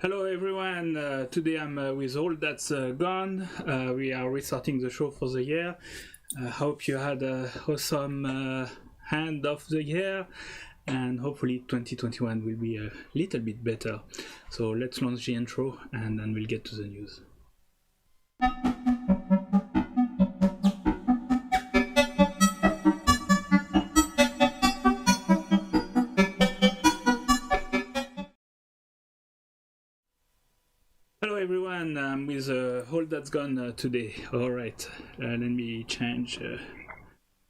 Hello everyone, today I'm with All That's Gone. We are restarting the show for the year. Hope you had an awesome end of the year, and hopefully 2021 will be a little bit better. So let's launch the intro and then we'll get to the news. Hello everyone, I'm with All That's Gone today. Alright, let me change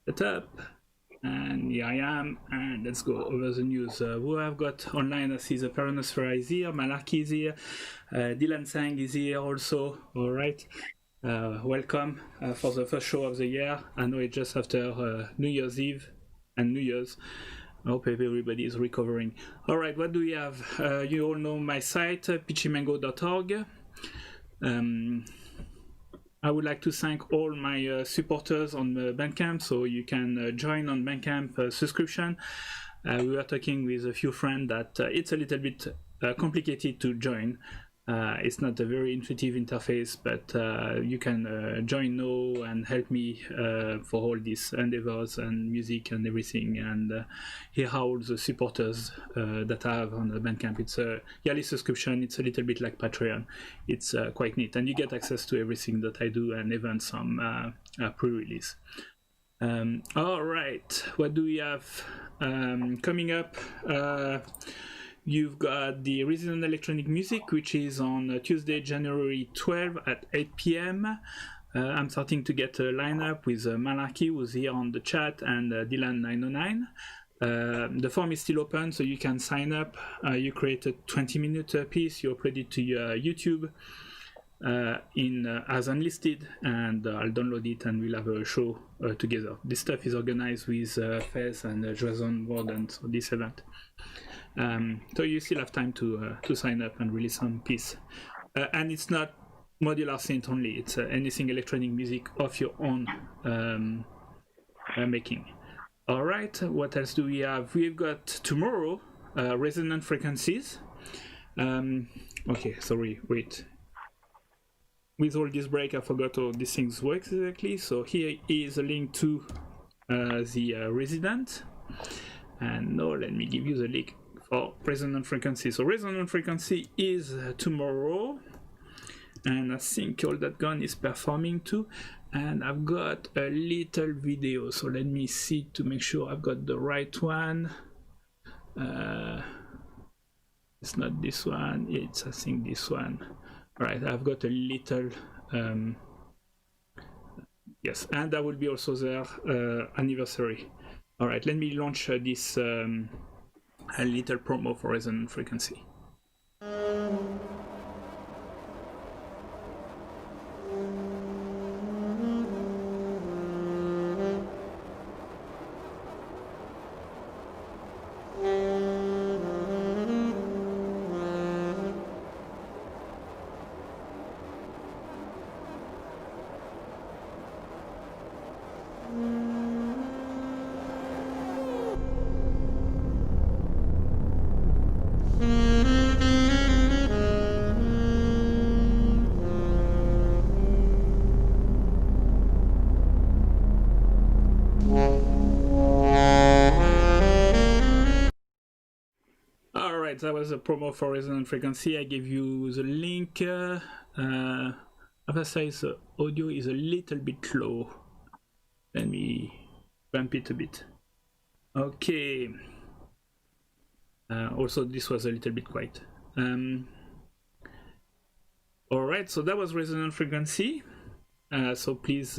it up. And here I am, and let's go over the news. Who I've got online, I see the peronosphora is here, Malarkey is here, Dylan Sang is here also. Alright, welcome for the first show of the year. I know it's just after New Year's Eve and New Year's. I hope everybody is recovering. Alright, what do we have? You all know my site, pitchymango.org. I would like to thank all my supporters on Bandcamp, so you can join on Bandcamp subscription. We were talking with a few friends that it's a little bit complicated to join. It's not a very intuitive interface, but you can join now and help me for all these endeavors and music and everything, and hear how all the supporters that I have on the Bandcamp. It's a yearly subscription. It's a little bit like Patreon. It's quite neat, and you get access to everything that I do and even some pre-release. All right, what do we have coming up? You've got the Resident Electronic Music, which is on Tuesday, January 12 at 8 p.m. I'm starting to get a lineup with Malarkey, who's here on the chat, and Dylan909. The form is still open, so you can sign up. You create a 20-minute piece, you upload it to your YouTube as unlisted, and I'll download it and we'll have a show together. This stuff is organized with Fez and Jason Warden, so this event. So you still have time to sign up and release some piece. And it's not modular synth only, it's anything electronic music of your own making. Alright, what else do we have? We've got tomorrow resonant frequencies. Okay, sorry, wait. With all this break, I forgot how these things work exactly. So here is a link to the resident. And now let me give you the link for resonant frequency. So resonant frequency is tomorrow, and I think All That Gone is performing too. And I've got a little video, so let me see to make sure I've got the right one. It's not this one, it's I think this one. All right, I've got a little yes, and that will be also their anniversary. All right, let me launch this a little promo for resonant frequency. That was a promo for resonant frequency. I gave you the link. As I say, the audio is a little bit low. Let me bump it a bit. Okay. Also, this was a little bit quiet. Alright, so that was resonant frequency. So please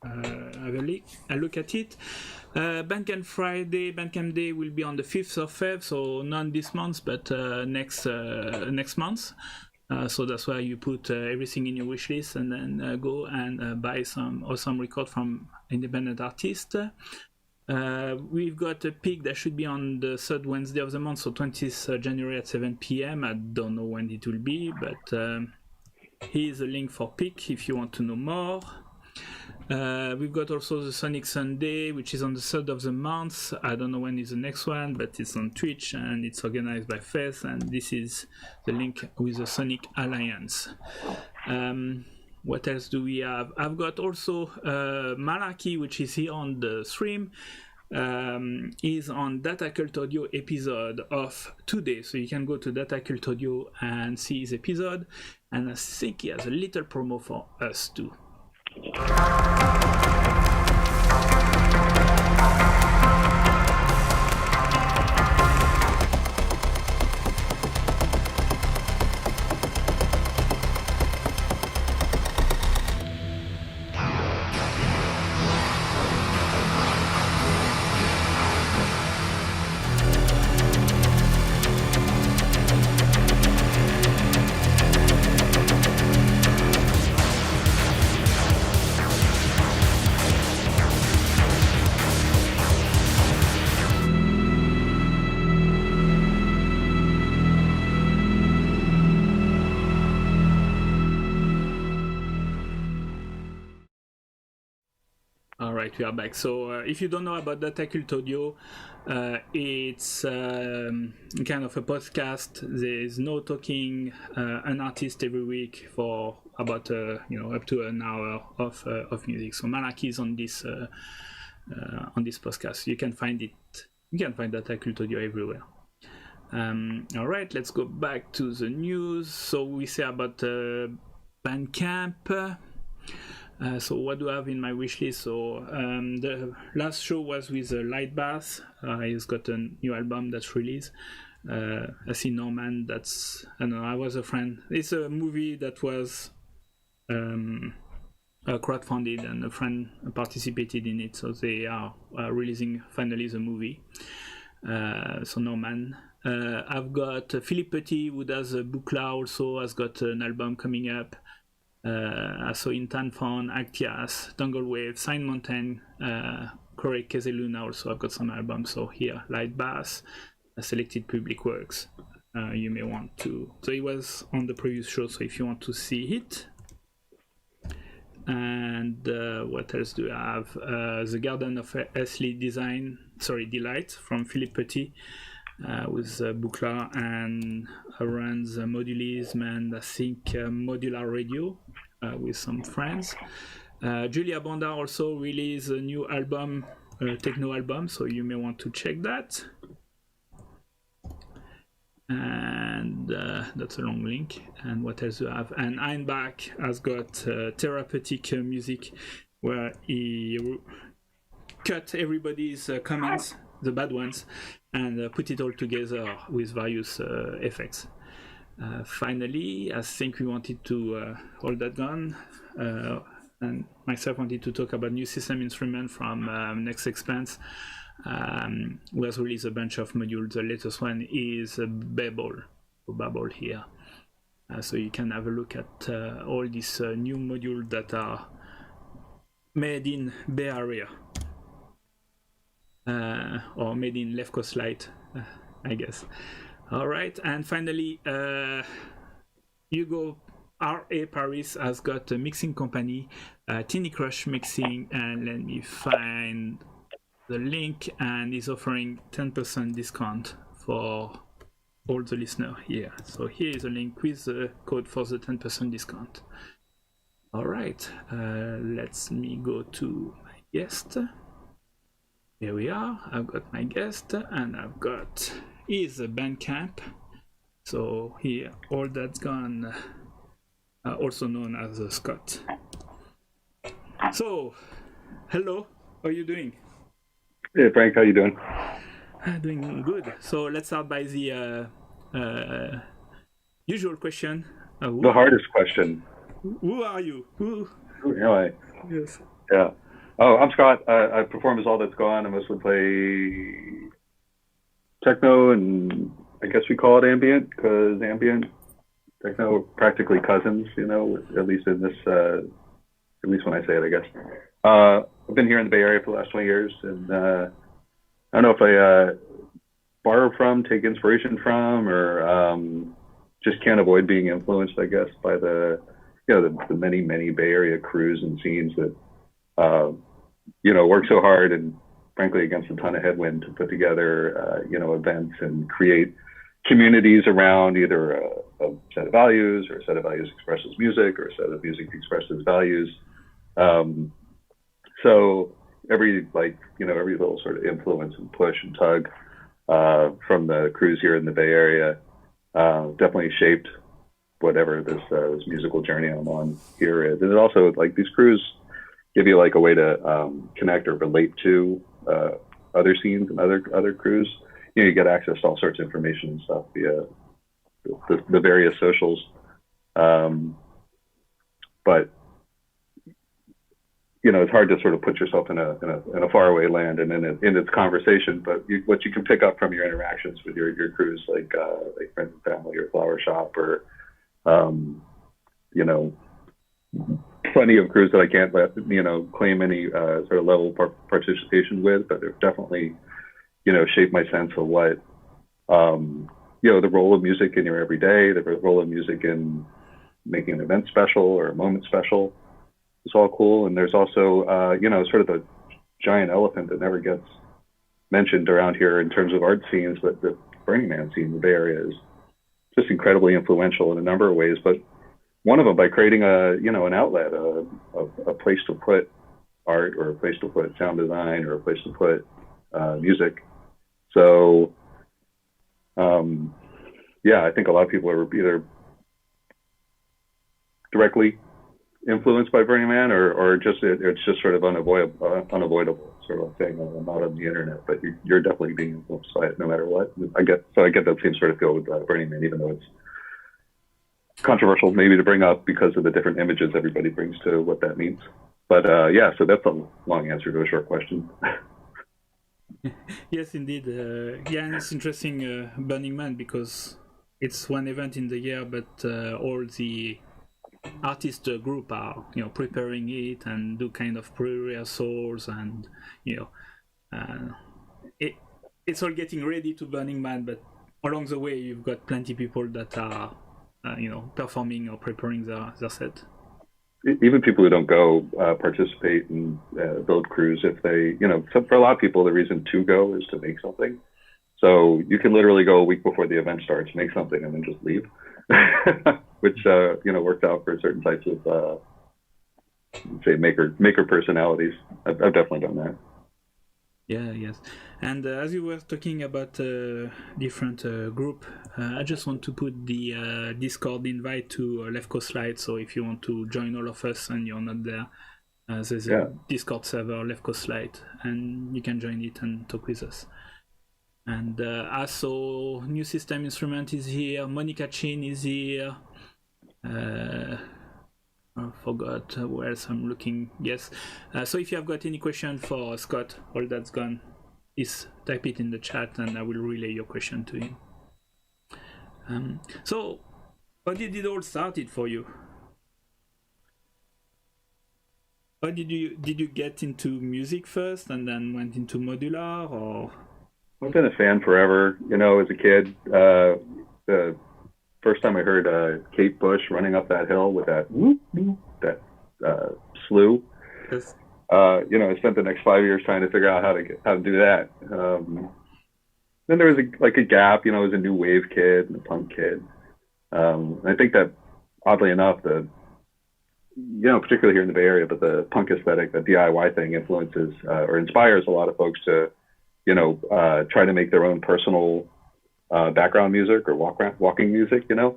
have a look at it. Bandcamp Friday, Bandcamp Day will be on the 5th of Feb, so not this month, but next month. So that's why you put everything in your wish list and then go and buy some awesome record from independent artists. We've got a peak that should be on the 3rd Wednesday of the month, so 20th January at 7 p.m. I don't know when it will be, but here's a link for peak if you want to know more. We've got also the Sonic Sunday, which is on the 3rd of the month. I don't know when is the next one, but it's on Twitch and it's organized by Faith. And this is the link with the Sonic Alliance. What else do we have? I've got also Malarkey, which is here on the stream. Is on Data Cult Audio episode of today, so you can go to Data Cult Audio and see his episode, and I think he has a little promo for us too. We are back. So if you don't know about Data Cult Audio, it's kind of a podcast. There's no talking, an artist every week for about up to an hour of music. So Malarkey is on this podcast. You can find it. You can find Data Cult Audio everywhere. All right, let's go back to the news. So we say about Bandcamp. So what do I have in my wish list? So the last show was with Light Bath. He's got a new album that's released. I see Norman. I was a friend. It's a movie that was crowdfunded, and a friend participated in it. So they are releasing finally the movie. So Norman. I've got Philippe Petit, who does Boukla also, has got an album coming up. I saw Intan Fon, Actias, Jungle Wave, Sign Mountain, Corey Kezeluna also. I've got some albums. So here, Light Bass, Selected Public Works. You may want to. So it was on the previous show. So if you want to see it. And what else do I have? The Garden of Earthly Delight from Philippe Petit. With Boukla, and runs Modulism, and I think Modular Radio with some friends. Julia Bonar also released a new album, techno album, so you may want to check that. And that's a long link. And what else do I have? And Einbach has got therapeutic music, where he cut everybody's comments, the bad ones, and put it all together with various effects. Finally, I think we wanted to hold that gun, and myself wanted to talk about new system instrument from Next Expanse, who has released a bunch of modules. The latest one is Babel here. So you can have a look at all these new modules that are made in Bay Area. Or made in Left Coast Light, I guess. All right, and finally, Hugo R.A. Paris has got a mixing company, Teeny Crush Mixing, and let me find the link, and is offering 10% discount for all the listeners here. So here is a link with the code for the 10% discount. All right, let me go to my guest. Here we are. I've got my guest, and I've got his Bandcamp. So here, All That's Gone, also known as Scott. So, hello. How are you doing? Hey Frank, how you doing? Doing good. So let's start by the usual question. The hardest question. Who are you? Who am I? Yes. Yeah. Oh, I'm Scott. I perform as All That's Gone. I mostly play techno, and I guess we call it ambient, because ambient, techno are practically cousins, at least in this, at least when I say it, I guess. I've been here in the Bay Area for the last 20 years, and I don't know if I borrow from, take inspiration from, or just can't avoid being influenced, I guess, by the many, many Bay Area crews and scenes that work so hard and frankly against a ton of headwind to put together, events and create communities around either a set of values, or a set of values expresses music, or a set of music expresses values. So every little sort of influence and push and tug from the crews here in the Bay Area definitely shaped whatever this musical journey I'm on here is. And it also, like, these crews give you like a way to connect or relate to other scenes and other crews. You get access to all sorts of information and stuff via the various socials. But it's hard to sort of put yourself in a faraway land and in its conversation. But what you can pick up from your interactions with your crews, like friends and family or flower shop, or plenty of crews that I can't claim any sort of level of participation with, but they've definitely shaped my sense of what the role of music in your everyday, the role of music in making an event special or a moment special. It's all cool. And there's also, sort of the giant elephant that never gets mentioned around here in terms of art scenes, but the Burning Man scene in the Bay Area is just incredibly influential in a number of ways. But one of them by creating an outlet, a place to put art, or a place to put sound design, or a place to put music. So, I think a lot of people are either directly influenced by Burning Man, or it's just sort of unavoidable sort of thing. Not on the internet, but you're definitely being influenced by it no matter what. I get that same sort of feel with Burning Man, even though it's controversial maybe to bring up because of the different images everybody brings to what that means. But so that's a long answer to a short question. Yes, indeed. And it's interesting, Burning Man, because it's one event in the year, but all the artist group are preparing it and do kind of pre-rehearsals, and it's all getting ready to Burning Man, but along the way you've got plenty of people that are performing or preparing their set. Even people who don't go participate and build crews. If they, for a lot of people, the reason to go is to make something. So you can literally go a week before the event starts, make something, and then just leave, which worked out for certain types of say maker personalities. I've definitely done that. Yeah, yes. And as you were talking about different group, I just want to put the Discord invite to Left Coast Light. So if you want to join all of us and you're not there, there's a Discord server, Left Coast Light, and you can join it and talk with us. And also, New System Instrument is here, Monica Chin is here. I forgot where else I'm looking. Yes. So if you have got any question for Scott, all that's gone, is type it in the chat and I will relay your question to him. So how did it all started for you? How did you get into music first and then went into modular, or? I've been a fan forever. As a kid, the first time I heard Kate Bush running up that hill with that slew, Yes. I spent the next 5 years trying to figure out how to do that. Then there was a gap. I was a new wave kid and a punk kid. I think that oddly enough, particularly here in the Bay Area, but the punk aesthetic, the DIY thing influences or inspires a lot of folks to, try to make their own personal background music or walking music, a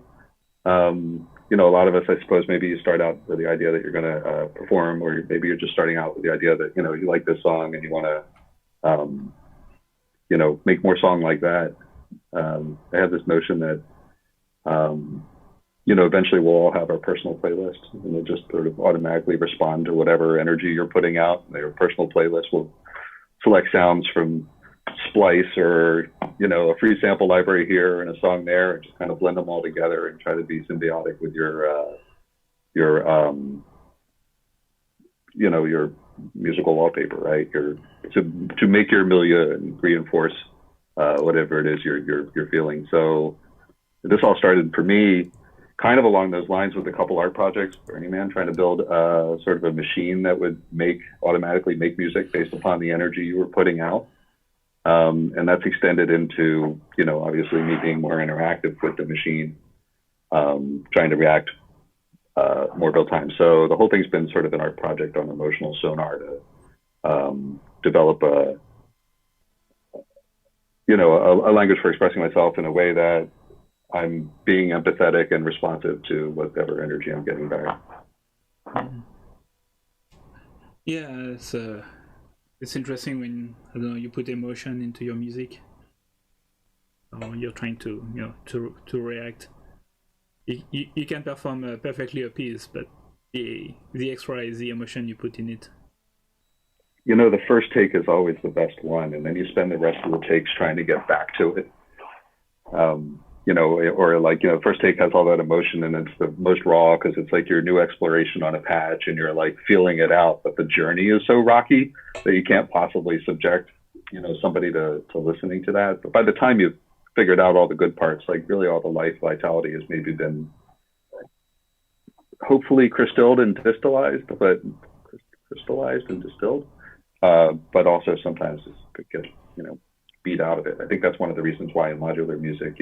lot of us, I suppose, maybe you start out with the idea that you're going to perform, or maybe you're just starting out with the idea that, you like this song and you want to, make more song like that. I have this notion that, eventually we'll all have our personal playlist, and they'll just sort of automatically respond to whatever energy you're putting out. Your personal playlist will select sounds from Splice or, a free sample library here and a song there, and just kind of blend them all together and try to be symbiotic with your musical wallpaper, right? To make your milieu and reinforce whatever it is you're feeling. So this all started for me kind of along those lines with a couple art projects, Burning Man, trying to build sort of a machine that would automatically make music based upon the energy you were putting out. And that's extended into, obviously me being more interactive with the machine, trying to react more real time. So the whole thing's been sort of an art project on emotional sonar to develop a language for expressing myself in a way that I'm being empathetic and responsive to whatever energy I'm getting back. Yeah, it's interesting when, I don't know, you put emotion into your music, or you're trying to to react. You can perform perfectly a piece, but the extra is the emotion you put in it. The first take is always the best one, and then you spend the rest of the takes trying to get back to it. First take has all that emotion, and it's the most raw because it's like your new exploration on a patch, and you're like feeling it out. But the journey is so rocky that you can't possibly subject, somebody to listening to that. But by the time you've figured out all the good parts, like really all the life vitality has maybe been hopefully crystallized and distilled, but also sometimes it could get, beat out of it. I think that's one of the reasons why in modular music,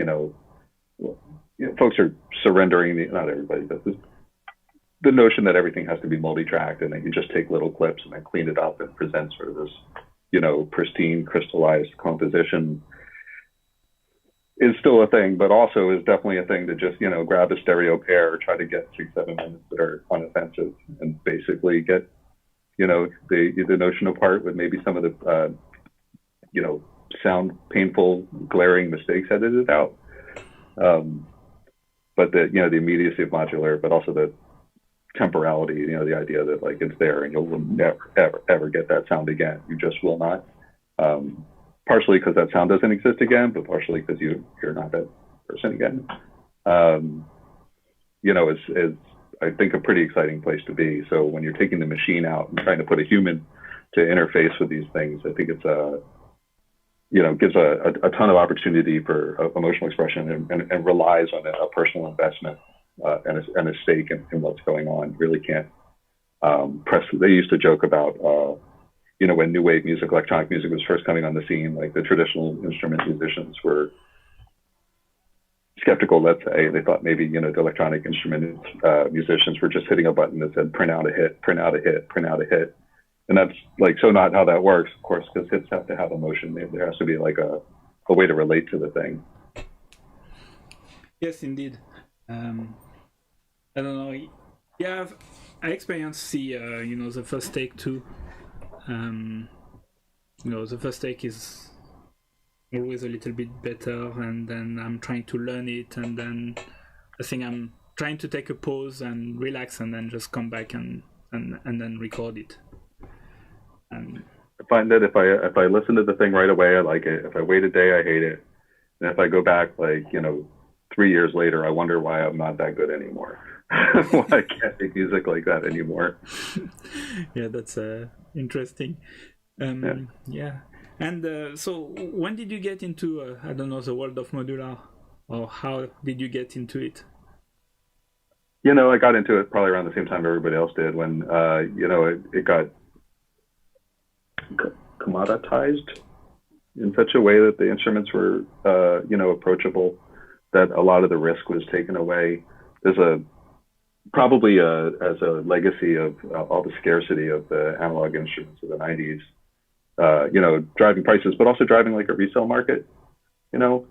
folks are surrendering not everybody, but the notion that everything has to be multi-tracked and that you just take little clips and then clean it up and present sort of this, pristine, crystallized composition is still a thing, but also is definitely a thing to just, grab a stereo pair, try to get 6-7 minutes that are unoffensive and basically get, the notion apart with maybe some of the, sound painful, glaring mistakes edited out. But the immediacy of modular, but also the temporality, the idea that like it's there and you'll never, ever get that sound again. You just will not. Partially because that sound doesn't exist again, but partially because you're not that person again. Is I think a pretty exciting place to be. So when you're taking the machine out and trying to put a human to interface with these things, I think it's gives a ton of opportunity for emotional expression and relies on a personal investment and a stake in what's going on. Really can't press. They used to joke about, when new wave music, electronic music was first coming on the scene, like the traditional instrument musicians were skeptical, let's say. They thought maybe, the electronic instrument musicians were just hitting a button that said, print out a hit, print out a hit, print out a hit. And that's like so not how that works, of course, because hits have to have emotion. There has to be like a way to relate to the thing. Yes, indeed. I don't know. Yeah, I experienced the first take too. The first take is always a little bit better, and then I'm trying to learn it, and then I think I'm trying to take a pause and relax, and then just come back and then record it. I find that if I listen to the thing right away, I like it. If I wait a day, I hate it. And if I go back 3 years later, I wonder why I'm not that good anymore. Why I can't make music like that anymore. Yeah, that's interesting. Yeah. And so when did you get into, the world of modular? Or how did you get into it? I got into it probably around the same time everybody else did when, it got commoditized in such a way that the instruments were, approachable, that a lot of the risk was taken away. There's probably as a legacy of all the scarcity of the analog instruments of the 90s, driving prices, but also driving like a resale market, so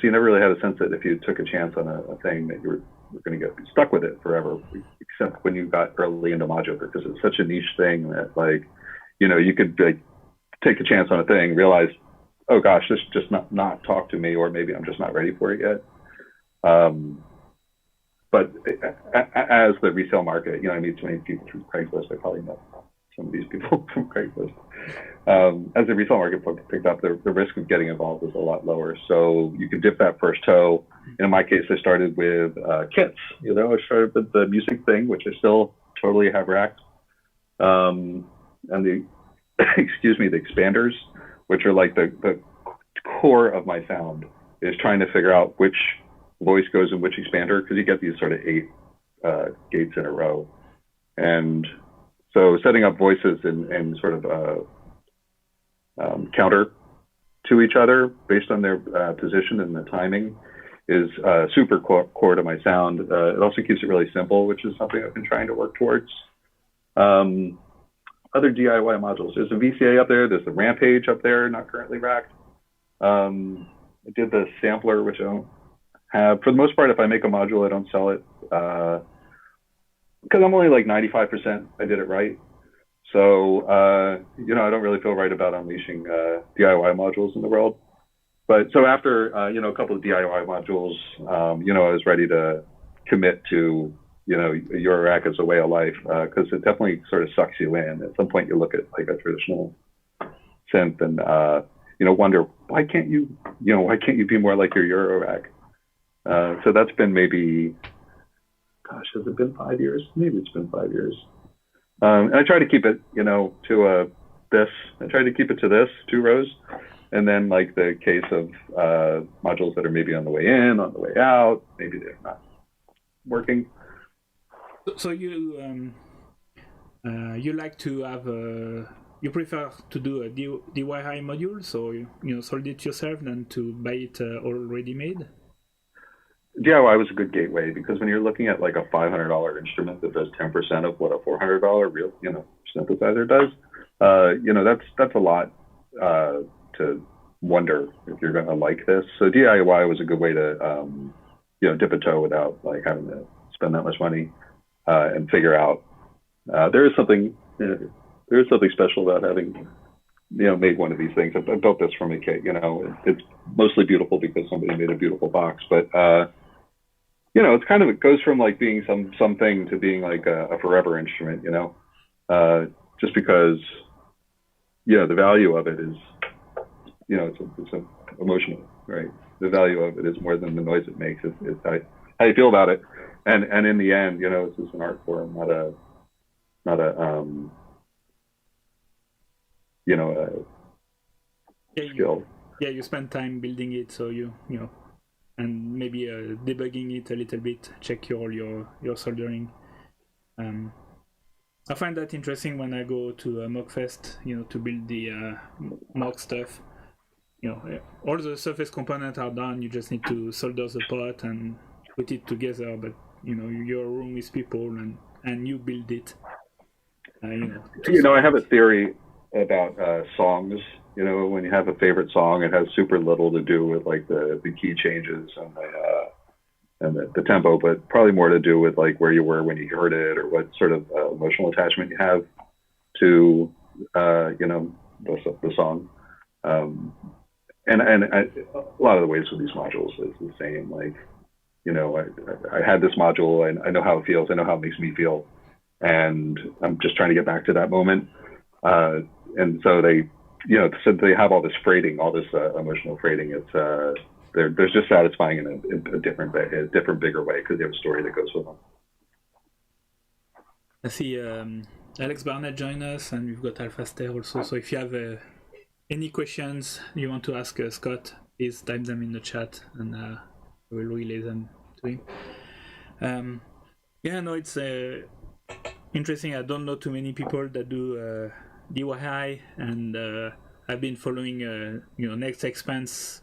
you never really had a sense that if you took a chance on a thing that you were going to get stuck with it forever, except when you got early into modular, because it's such a niche thing that you could take a chance on a thing, realize, oh gosh, this just not talk to me, or maybe I'm just not ready for it yet. But as the resale market, I meet so many people through Craigslist. I probably know some of these people from Craigslist. As the resale market picked up, the risk of getting involved was a lot lower. So you could dip that first toe. In my case, I started with kits. I started with the music thing, which I still totally have racked. And the the expanders, which are like the core of my sound, is trying to figure out which voice goes in which expander, because you get these sort of 8 gates in a row. And so setting up voices in sort of counter to each other based on their position and the timing is super core to my sound. It also keeps it really simple, which is something I've been trying to work towards. Other DIY modules. There's a VCA up there. There's the Rampage up there, not currently racked. I did the sampler, which I don't have. For the most part, if I make a module, I don't sell it because I'm only like 95% I did it right. So, you know, I don't really feel right about unleashing DIY modules in the world. But so after, you know, a couple of DIY modules, you know, I was ready to commit to, you know, Eurorack as a way of life, because it definitely sort of sucks you in. At some point you look at like a traditional synth and, you know, wonder, why can't you be more like your Eurorack? So that's been maybe, gosh, has it been 5 years? Maybe it's been 5 years. And I try to keep it, you know, to this. I try to keep it to this, 2 rows. And then like the case of modules that are maybe on the way in, on the way out, maybe they're not working. So you like to have you prefer to do a DIY module, so you know, solve it yourself than to buy it already made? DIY was a good gateway, because when you're looking at like a $500 instrument that does 10% of what a $400 real, you know, synthesizer does, you know, that's a lot to wonder if you're going to like this. So DIY was a good way to, you know, dip a toe without like having to spend that much money and figure out. There is something special about having, you know, made one of these things. I built this from a kit. You know, it's mostly beautiful because somebody made a beautiful box, but you know, it's kind of, it goes from like being something to being like a forever instrument. You know, just because, you know, the value of it is, you know, it's emotional, right? The value of it is more than the noise it makes. It's how you feel about it, and in the end, you know, it's just an art form, not a you know, skill. You spend time building it, so you know, and maybe debugging it a little bit, check your soldering. I find that interesting when I go to a Mockfest, you know, to build the mock stuff. You know, all the surface components are done. You just need to solder the pot and put it together. But you know, your room is people, and you build it. You know, I have a theory about songs. You know, when you have a favorite song, it has super little to do with like the key changes and the tempo, but probably more to do with like where you were when you heard it, or what sort of emotional attachment you have to you know, the song. And a lot of the ways with these modules is the same. Like, you know, I had this module, and I know how it feels. I know how it makes me feel, and I'm just trying to get back to that moment. And so they, you know, so they have all this freighting, all this emotional freighting. It's they're just satisfying in a different bigger way, because they have a story that goes with them. I see Alex Barnett joined us, and we've got Alphaster also. So if you have any questions you want to ask Scott, please type them in the chat, and we'll relay them to him. Yeah, no, it's interesting. I don't know too many people that do DIY, and I've been following, you know, Next Expanse,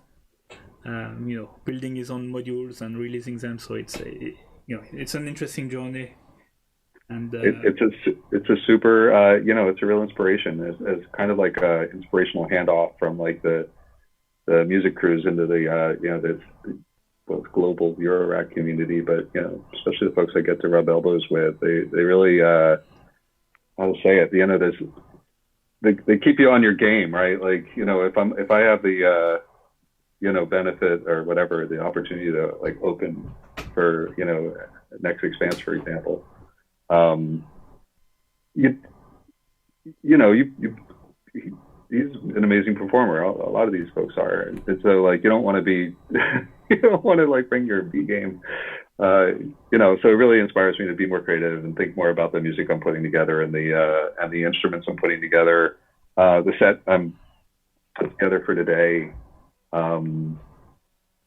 you know, building his own modules and releasing them. So it's you know, it's an interesting journey. And it's a super you know, it's a real inspiration. It's kind of like a inspirational handoff from like the music crews into the you know, the both global Eurorack community, but you know, especially the folks I get to rub elbows with. They really how to say it, the end of this, they keep you on your game, right? Like, you know, if I have the you know, benefit or whatever, the opportunity to like open for, you know, Next Expanse, for example. You know, he's an amazing performer. A lot of these folks are, and so like, you don't want to be, you don't want to like bring your B game, you know. So it really inspires me to be more creative and think more about the music I'm putting together and the instruments I'm putting together. The set I'm put together for today,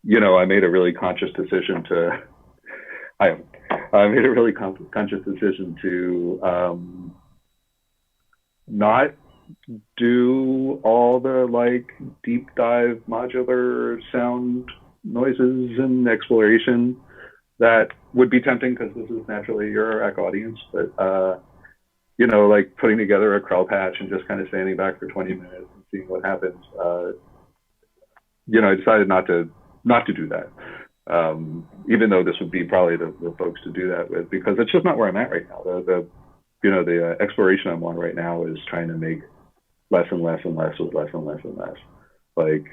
I made a really conscious decision to, I made a really conscious decision to not do all the like deep dive modular sound noises and exploration that would be tempting because this is naturally a Eurorack audience, but like putting together a crowd patch and just kind of standing back for 20 minutes and seeing what happens. I decided not to do that, even though this would be probably the folks to do that with, because it's just not where I'm at right now. The exploration I'm on right now is trying to make less and less and less with less and less and less, like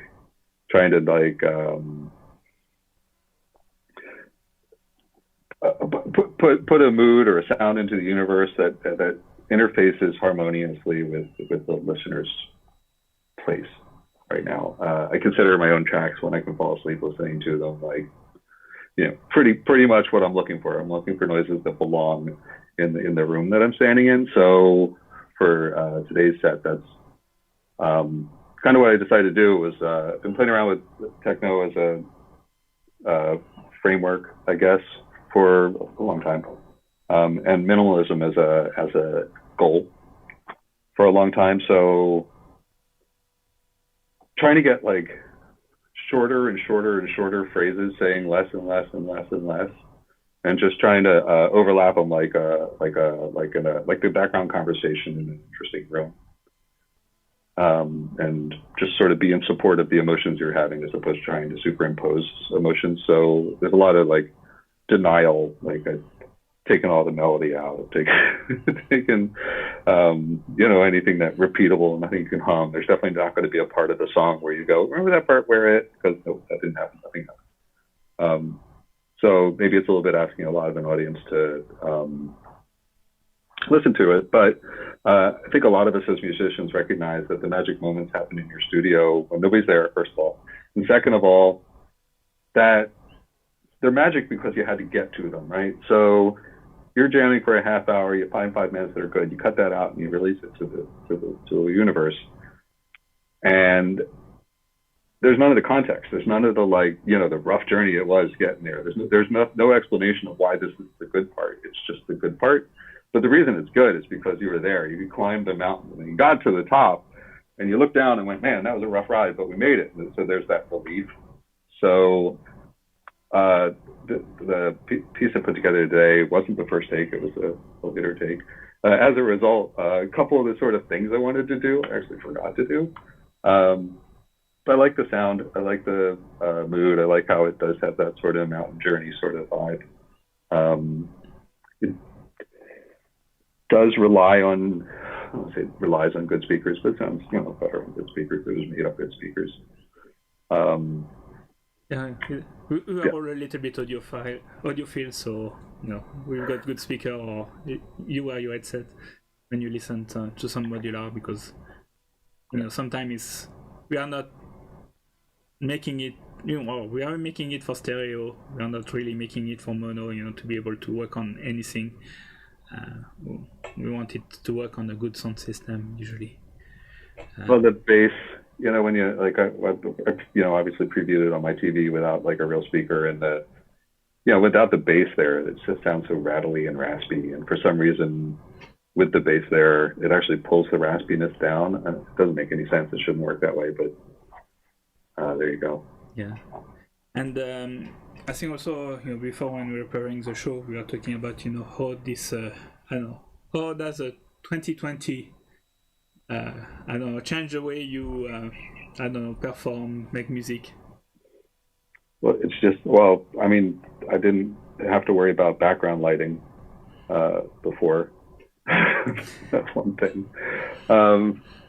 trying to put a mood or a sound into the universe that interfaces harmoniously with the listener's place right now. I consider my own tracks, when I can fall asleep listening to them, like, pretty much what I'm looking for. I'm looking for noises that belong in the room that I'm standing in. So for today's set, that's kind of what I decided to do. Was I've been playing around with techno as a framework, I guess, for a long time, and minimalism as a goal for a long time. So trying to get like shorter and shorter and shorter phrases, saying less and less and less and less, and just trying to overlap them like the background conversation in an interesting room, and just sort of be in support of the emotions you're having as opposed to trying to superimpose emotions. So there's a lot of like denial, like I've taken all the melody out, I've taken anything that repeatable and nothing you can hum. There's definitely not going to be a part of the song where you go, remember that part where it, because no, that didn't happen, nothing happened. So maybe it's a little bit asking a lot of an audience to listen to it, but I think a lot of us as musicians recognize that the magic moments happen in your studio when nobody's there, first of all, and second of all, that they're magic because you had to get to them, right? So you're jamming for a half hour, you find 5 minutes that are good, you cut that out and you release it to the universe, and there's none of the context. There's none of the the rough journey it was getting there. There's no explanation of why this is the good part. It's just the good part. But the reason it's good is because you were there. You climbed the mountain and you got to the top, and you looked down and went, man, that was a rough ride, but we made it. And so there's that relief. So the piece I put together today wasn't the first take. It was a later take. As a result, a couple of the sort of things I wanted to do, I actually forgot to do. But I like the sound. I like the mood. I like how it does have that sort of mountain journey sort of vibe. It does rely on, I don't want to say it relies on good speakers, but it sounds better on good speakers. It was made up good speakers. Yeah, we are all a little bit audiophile, so we've got good speaker, or you wear your headset when you listen to some modular, because sometimes we are not making it. We are making it for stereo. We are not really making it for mono. To be able to work on anything. We want it to work on a good sound system usually. Well, the bass. When you I obviously previewed it on my TV without like a real speaker, and without the bass there, it just sounds so rattly and raspy. And for some reason, with the bass there, it actually pulls the raspiness down. And it doesn't make any sense. It shouldn't work that way, but there you go. Yeah, and I think also before, when we were preparing the show, we were talking about how this how does a 2020 change the way you perform, make music. Well, it's just I didn't have to worry about background lighting before. That's one thing.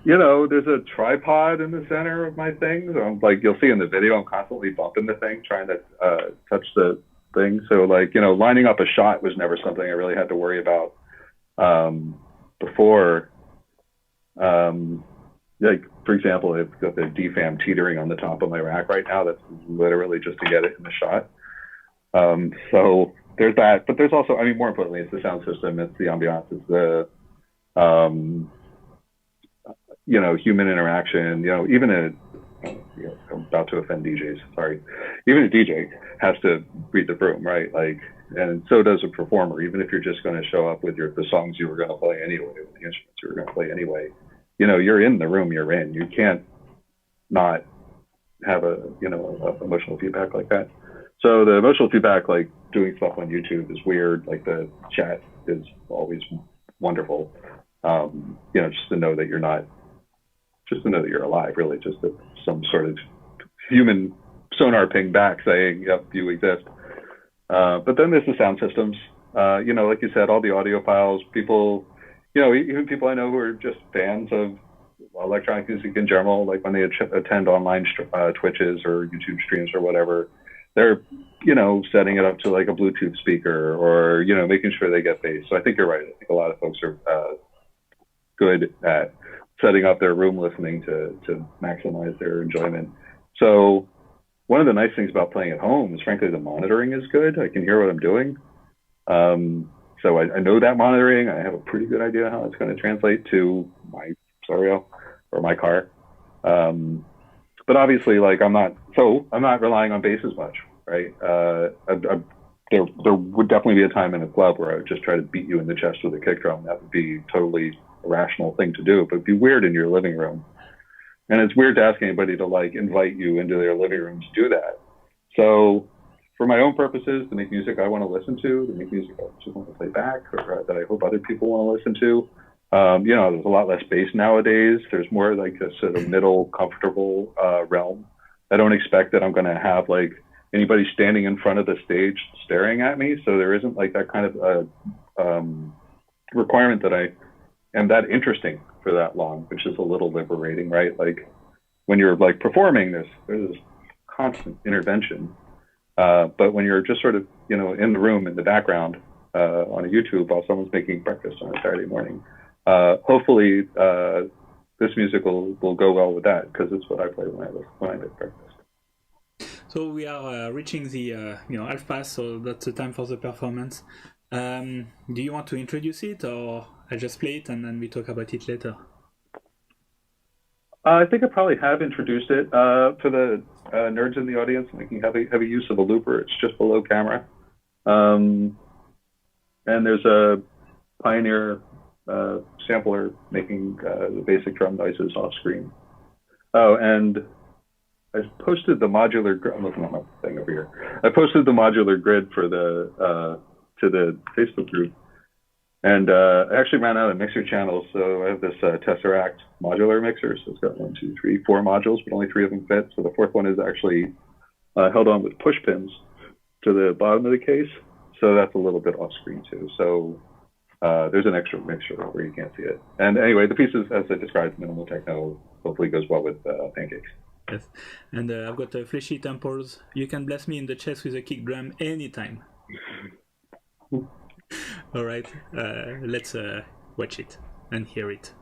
There's a tripod in the center of my thing. So you'll see in the video, I'm constantly bumping the thing, trying to touch the thing. So lining up a shot was never something I really had to worry about before. For example, I've got the DFAM teetering on the top of my rack right now. That's literally just to get it in the shot. So there's that, but there's also, more importantly, it's the sound system, it's the ambiance, it's the, human interaction, even about to offend DJs. Sorry. Even a DJ has to read the room, right? Like, and so does a performer. Even if you're just going to show up with the songs you were going to play anyway, with the instruments you were going to play anyway, you know, you're in the room you're in. You can't not have a emotional feedback like that. So the emotional feedback, like doing stuff on YouTube, is weird. Like the chat is always wonderful. You know, just to know that you're not, just to know that you're alive, really, just that some sort of human sonar ping back saying, yep, you exist. But then there's the sound systems. You know, like you said, all the audio files, people, you know, even people I know who are just fans of electronic music in general, like when they attend online Twitches or YouTube streams or whatever, they're, you know, setting it up to like a Bluetooth speaker or, you know, making sure they get bass. So I think you're right. I think a lot of folks are good at setting up their room listening to maximize their enjoyment. So one of the nice things about playing at home is, frankly, the monitoring is good. I can hear what I'm doing. So I know that monitoring. I have a pretty good idea how it's going to translate to my stereo or my car. But obviously, like I'm not relying on bass as much, right? There would definitely be a time in a club where I would just try to beat you in the chest with a kick drum. That would be totally a rational thing to do, but it'd be weird in your living room. And it's weird to ask anybody to like invite you into their living room to do that. So for my own purposes, to make music I want to listen to make music I just want to play back, or that I hope other people want to listen to, you know, there's a lot less bass nowadays. There's more like a sort of middle, comfortable realm. I don't expect that I'm going to have like anybody standing in front of the stage staring at me. So there isn't like that kind of requirement that I am that interesting for that long, which is a little liberating, right? Like when you're like performing, there's this constant intervention. But when you're just sort of, you know, in the room in the background on a YouTube while someone's making breakfast on a Saturday morning, hopefully this music will go well with that, because it's what I play when I make breakfast. So we are reaching the half past, so that's the time for the performance. Do you want to introduce it, or I just play it and then we talk about it later? I think I probably have introduced it. For the nerds in the audience making heavy use of a looper, it's just below camera. And there's a Pioneer sampler making the basic drum noises off screen. Oh, and I posted the modular grid. I'm looking at my thing over here. I posted the modular grid for the to the Facebook group, and I actually ran out of mixer channels, so I have this Tesseract modular mixer. So it's got 1, 2, 3, 4 modules, but only 3 of them fit. So the 4th one is actually held on with push pins to the bottom of the case. So that's a little bit off screen too. So there's an extra mixer where you can't see it. And anyway, the piece is, as I described, minimal techno. Hopefully goes well with pancakes. Yes, and I've got fleshy temples. You can blast me in the chest with a kick drum anytime. All right, let's watch it and hear it.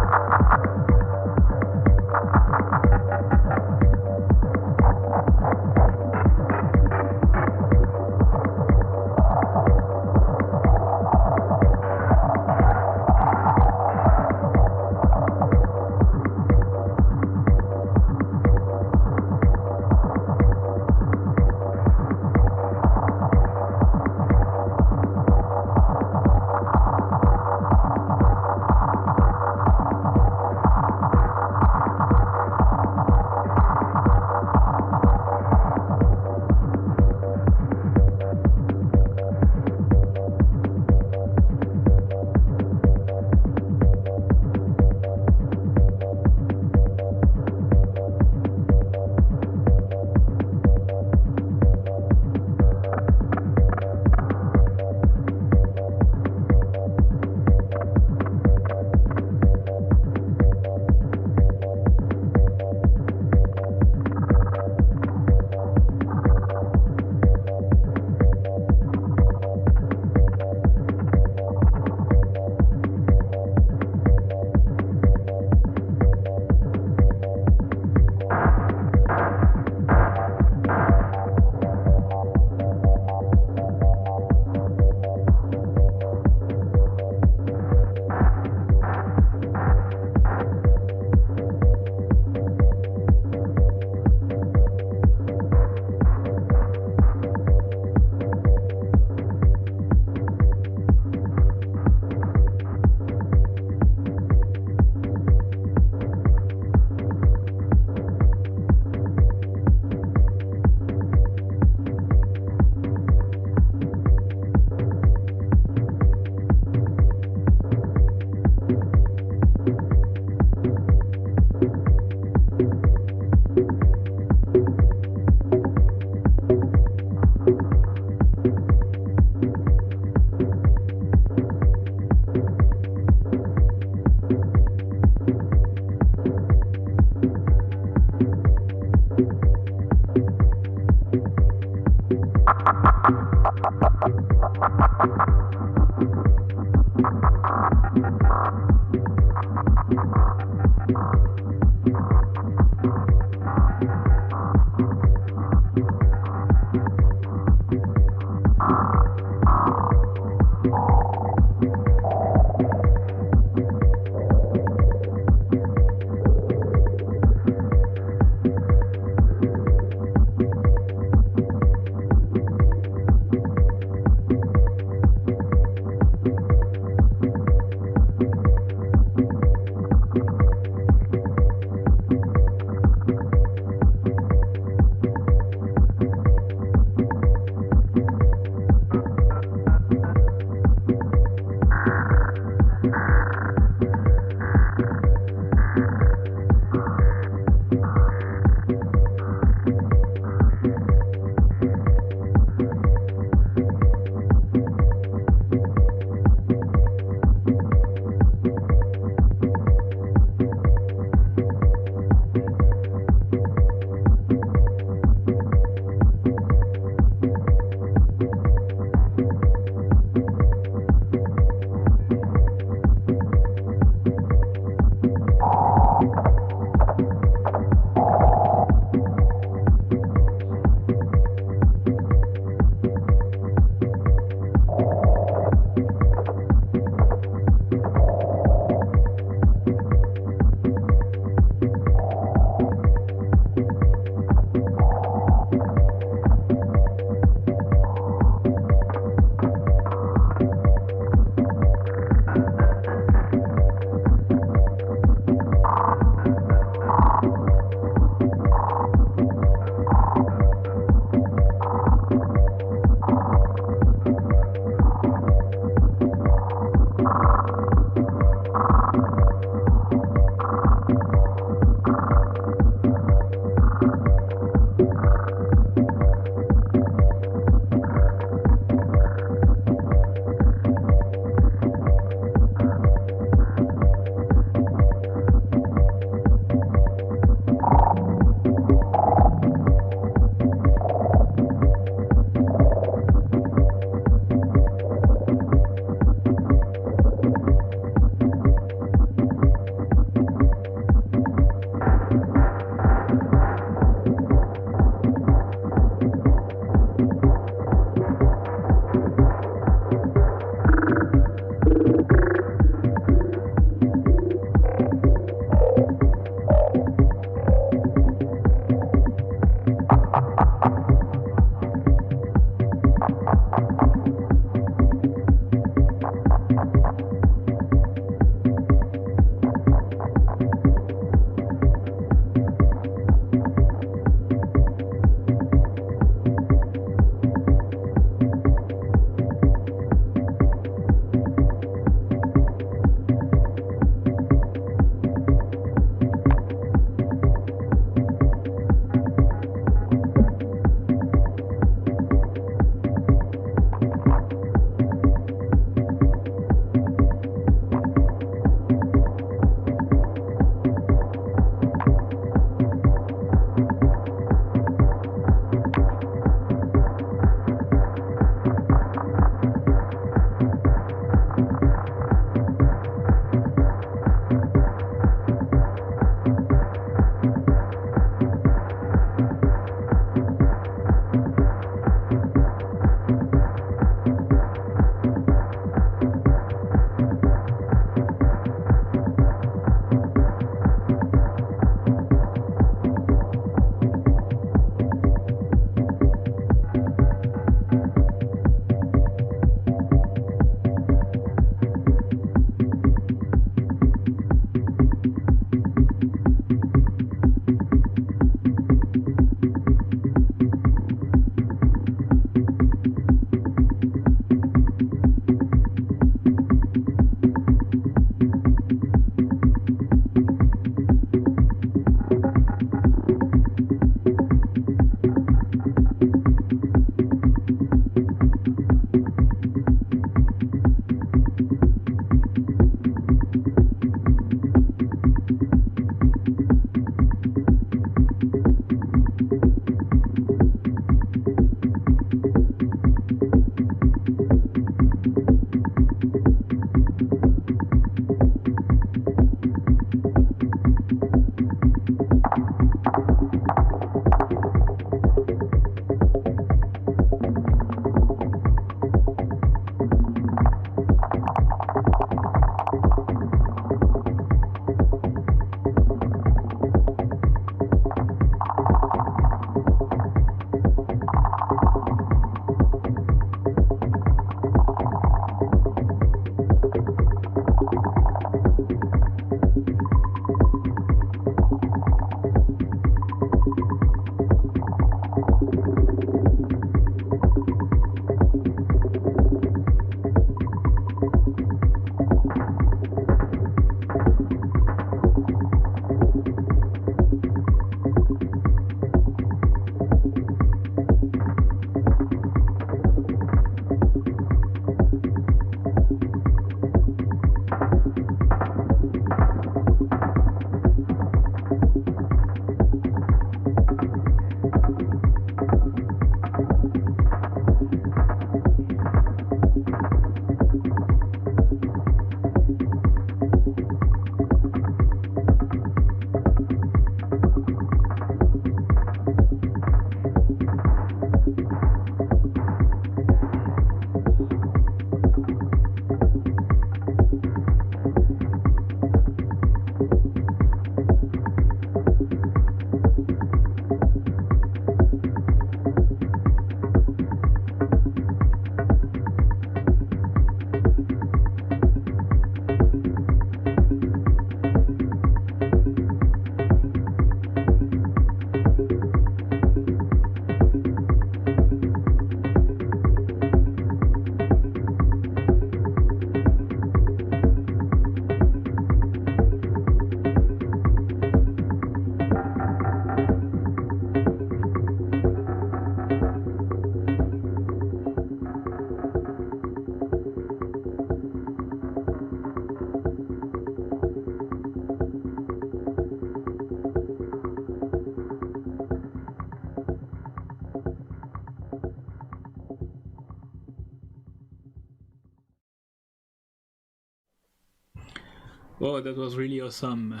Oh, that was really awesome.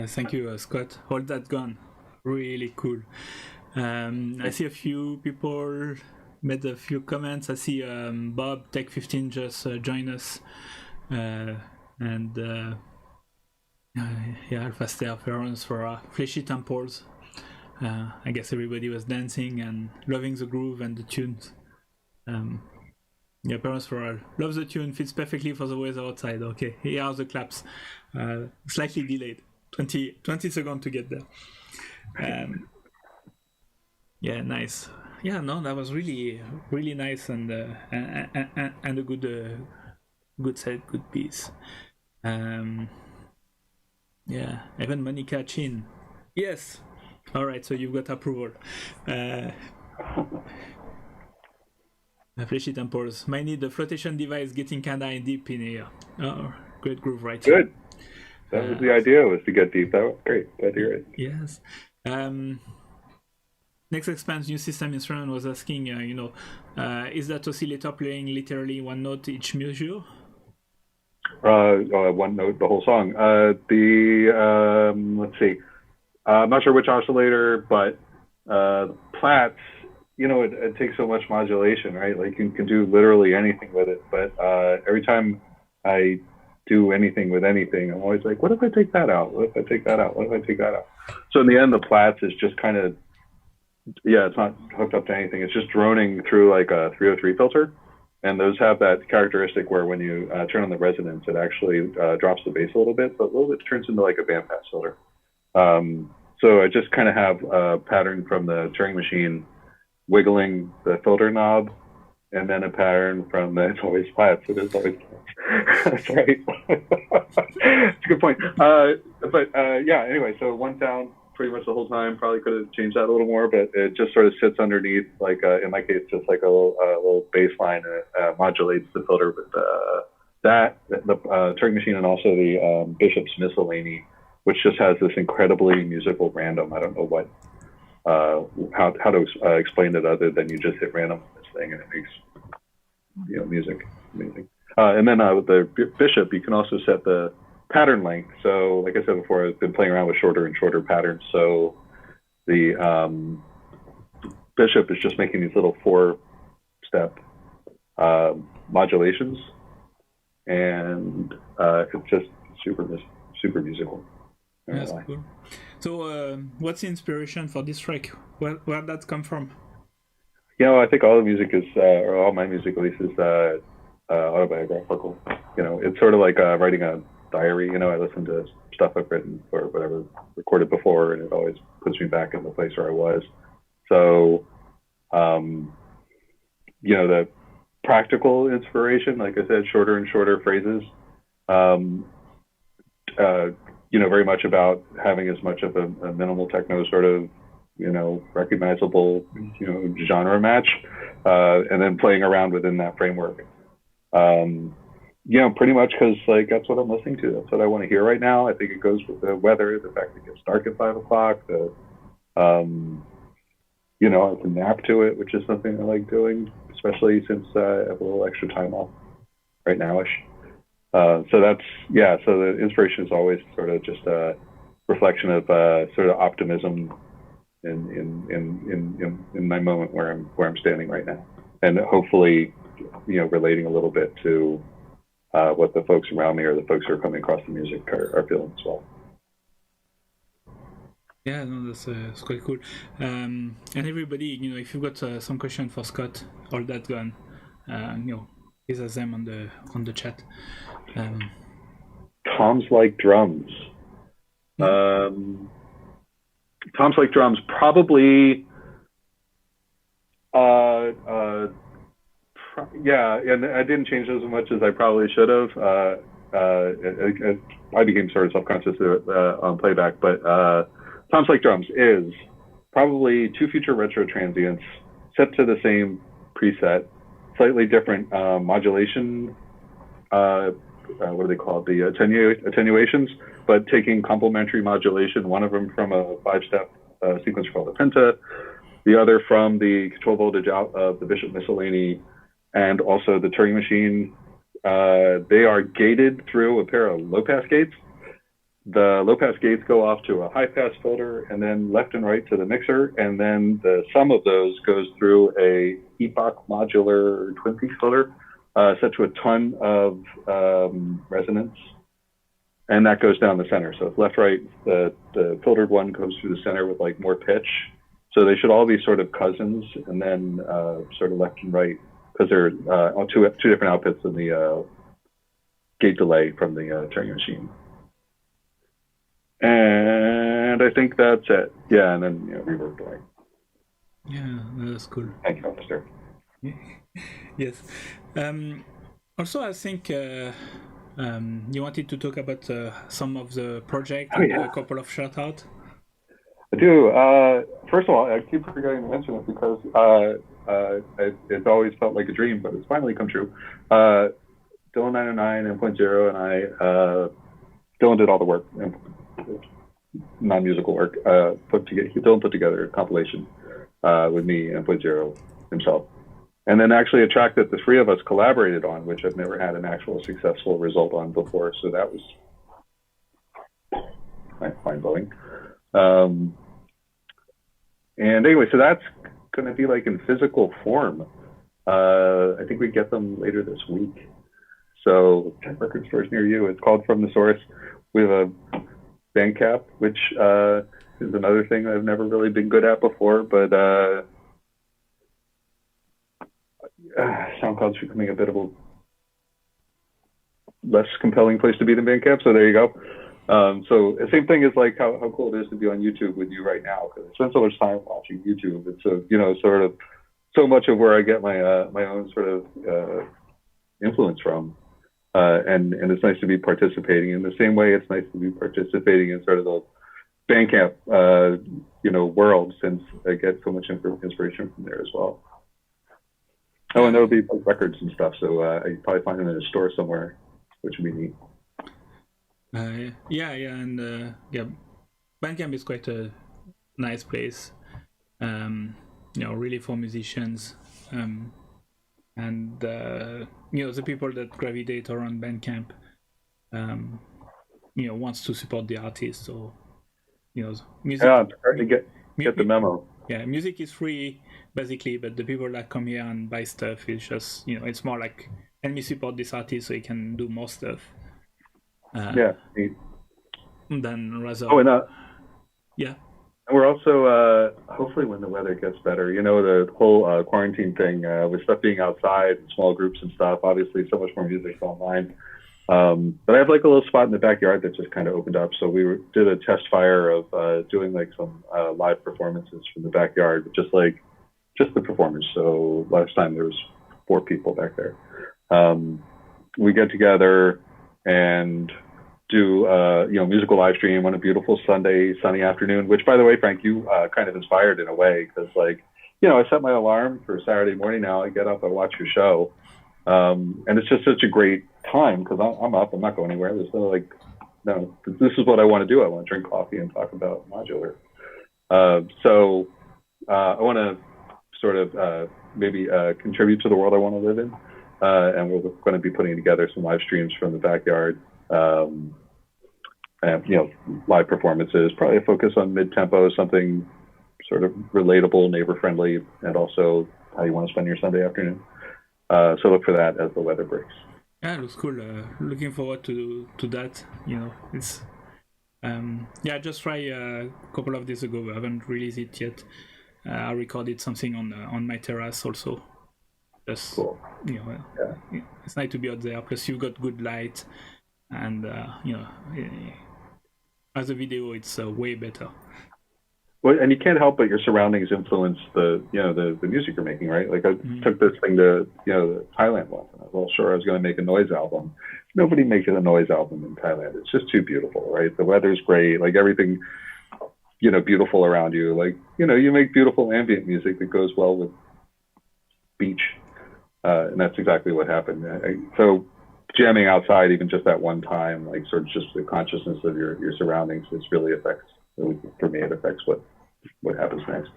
Thank you, Scott. Hold that gun. Really cool. I see a few people made a few comments. I see Bob Tech 15 just joined us, and Alpha Star peronosphora, fleshy temples. I guess everybody was dancing and loving the groove and the tunes. Peronosphora loves the tune, fits perfectly for the weather outside. Okay, here are the claps. Slightly delayed, 20 seconds to get there. Nice. Yeah, no, that was really, really nice and a good set, good piece. Even Monica Chin. Yes. All right, so you've got approval. Fleshy temples. Might need the flotation device getting kinda in deep in here. Oh, great groove right here. Good. That was the idea, was to get deep. That was great. Glad to hear it. Yes. Next Expanse new system instrument was asking, is that oscillator playing literally one note each measure? One note, the whole song. Let's see. I'm not sure which oscillator, but Platts, it takes so much modulation, right? Like you can do literally anything with it. But every time I do anything with anything, I'm always like, what if I take that out? What if I take that out? What if I take that out? So in the end, the Platts is just kind of, it's not hooked up to anything. It's just droning through like a 303 filter. And those have that characteristic where when you turn on the resonance, it actually drops the bass a little bit, but a little bit turns into like a bandpass filter. So I just kind of have a pattern from the Turing machine wiggling the filter knob, and then a pattern from the, it's always Platts. It is always Platts. That's right. It's a good point. Anyway, so one sound pretty much the whole time. Probably could have changed that a little more, but it just sort of sits underneath, like in my case, just like a little bass line, and it modulates the filter with the Turing machine, and also the Bishop's Miscellany, which just has this incredibly musical random. I don't know what how to explain it other than you just hit random on this thing and it makes music. Amazing. And then with the Bishop, you can also set the pattern length. So like I said before, I've been playing around with shorter and shorter patterns. So the Bishop is just making these little 4-step modulations, and it's just super musical. That's cool. So what's the inspiration for this track? Where that come from? I think all the music is, or all my music at least, is autobiographical. It's sort of like writing a diary. I listen to stuff I've written or whatever, recorded before, and it always puts me back in the place where I was. So, the practical inspiration, like I said, shorter and shorter phrases, very much about having as much of a minimal techno sort of, recognizable, genre match, and then playing around within that framework. Pretty much because like that's what I'm listening to. That's what I want to hear right now. I think it goes with the weather, the fact that it gets dark at 5 o'clock. I can nap to it, which is something I like doing, especially since I have a little extra time off right nowish. So the inspiration is always sort of just a reflection of sort of optimism in my moment where I'm standing right now, and hopefully, relating a little bit to what the folks around me or the folks who are coming across the music are feeling as well. Yeah, no, that's quite cool. And everybody, if you've got some question for Scott, all that gone, please ask them on the chat. Toms like drums. Toms like drums, probably. And I didn't change those as much as I probably should have. I became sort of self-conscious on playback, but Toms like drums is probably 2 future retro transients set to the same preset, slightly different modulation. What do they call it? The attenuations, but taking complementary modulation, one of them from a 5-step sequence called a penta, the other from the control voltage out of the Bishop Miscellany, and also the Turing machine They are gated through a pair of low-pass gates. The low-pass gates go off to a high-pass filter, and then left and right to the mixer, and then the sum of those goes through a Epoch modular twin-piece filter, set to a ton of resonance, and that goes down the center. So it's left-right. The filtered one goes through the center with like more pitch. So they should all be sort of cousins, and then sort of left and right, because they're on two different outputs in the gate delay from the Turing machine. And I think that's it. Yeah, and then reverb delay. Yeah, that's cool. Thank you, Officer. Yes. Also, I think you wanted to talk about some of the project, a couple of shout out. I do. First of all, I keep forgetting to mention it because it's always felt like a dream, but it's finally come true. Dylan 909 and .0 and I, Dylan did all the work, non-musical work. Dylan put together a compilation with me and .0 himself. And then actually a track that the three of us collaborated on, which I've never had an actual successful result on before. So that was mind-blowing. And anyway, so that's going to be like in physical form. I think we get them later this week. So check record stores near you. It's called From the Source. We have a Bandcamp, which is another thing I've never really been good at before, but SoundCloud's becoming a bit of a less compelling place to be than Bandcamp, so there you go. So the same thing is like how cool it is to be on YouTube with you right now, because I spend so much time watching YouTube. It's sort of so much of where I get my own sort of influence from, and it's nice to be participating in the same way. It's nice to be participating in sort of the Bandcamp world, since I get so much inspiration from there as well. Oh, and there'll be records and stuff, so you probably find them in a store somewhere, which would be neat. Bandcamp is quite a nice place, really for musicians, and the people that gravitate around Bandcamp, wants to support the artist. So, music. Yeah, get the memo. Yeah, music is free basically, but the people that come here and buy stuff is just it's more like, let me support this artist so he can do more stuff. Then rather. Oh, and yeah. And we're also hopefully when the weather gets better, the whole quarantine thing with stuff being outside, small groups and stuff. Obviously, so much more music's online. But I have like a little spot in the backyard that just kind of opened up. So we did a test fire of doing like some live performances from the backyard, just the performance. So last time there was 4 people back there. We get together and do musical live stream on a beautiful Sunday sunny afternoon, which, by the way, Frank, you kind of inspired in a way, because I set my alarm for Saturday morning. Now I get up, I watch your show, and it's just such a great time because I'm up, I'm not going anywhere. There's no this is what I want to do. I want to drink coffee and talk about modular. So I want to sort of maybe contribute to the world I want to live in, and we're going to be putting together some live streams from the backyard. And live performances, probably a focus on mid-tempo, something sort of relatable, neighbor-friendly, and also how you want to spend your Sunday afternoon. So look for that as the weather breaks. Yeah, it looks cool. Looking forward to that. It's I just tried a couple of days ago. I haven't released it yet. I recorded something on my terrace also. Just cool. It's nice to be out there. Plus, you've got good light. And as a video, it's way better. Well, and you can't help but your surroundings influence the music you're making, right? Like I took this thing to Thailand once, and I was all sure I was going to make a noise album. Nobody makes a noise album in Thailand. It's just too beautiful, right? The weather's great, like everything, beautiful around you. Like you make beautiful ambient music that goes well with beach, and that's exactly what happened. So jamming outside, even just that one time, like sort of just the consciousness of your surroundings, it really affects. For me, it affects what happens next.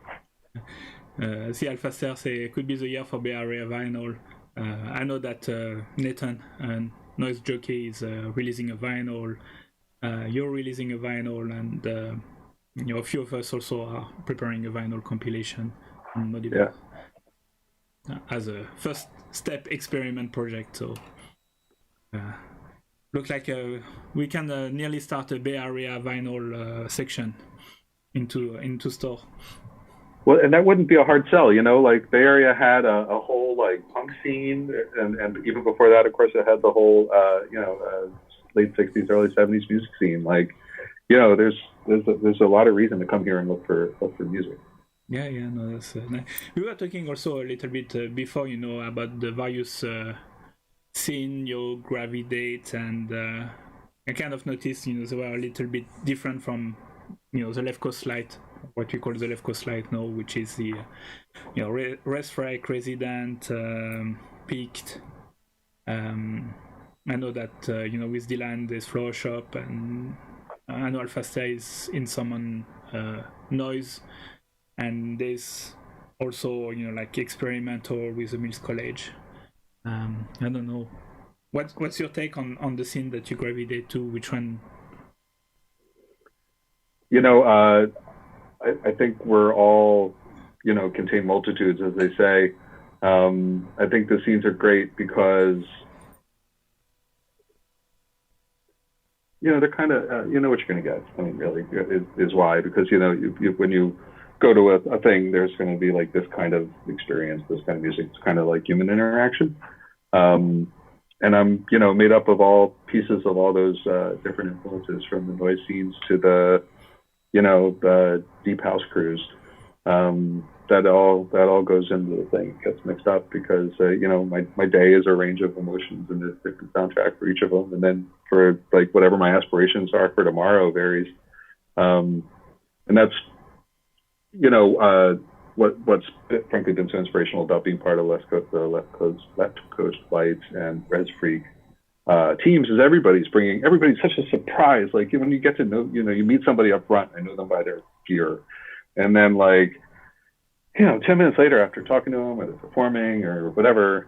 See, Alphaster say it could be the year for Bay Area vinyl. I know that Nathan, Noise Jockey, is releasing a vinyl. You're releasing a vinyl, and a few of us also are preparing a vinyl compilation on Modular as a first step experiment project. So look like we can nearly start a Bay Area vinyl section into store. Well, and that wouldn't be a hard sell, like Bay Area had a whole like punk scene, and even before that, of course, it had the whole late '60s, early '70s music scene. Like, there's a lot of reason to come here and look for music. Yeah, no, that's nice. We were talking also a little bit before, about the various scene you gravitate, and I kind of noticed, they were a little bit different from, the Left Coast Light, what we call the Left Coast Light now, which is the, Franck, Resident, Peaked. I know that, with Dylan, there's Flower Shop, and I know Alpha is in some noise, and there's also, like experimental with the Mills College. I don't know. What's your take on the scene that you gravitate to? Which one? I think we're all, contain multitudes, as they say. I think the scenes are great because, they're kind of, what you're going to get. I mean, really, is why. Because, when you go to a thing, there's going to be like this kind of experience, this kind of music. It's kind of like human interaction. And I'm, made up of all pieces of all those different influences, from the noise scenes to the, the deep house crews. That all goes into the thing. It gets mixed up because, my day is a range of emotions, and there's a different soundtrack for each of them. And then for like whatever my aspirations are for tomorrow varies. And that's, what's frankly been so inspirational about being part of Left Coast Lights and Res Freak teams is everybody's such a surprise. Like when you get to know, you meet somebody up front, I know them by their gear, and then like, 10 minutes later after talking to them or they're performing or whatever,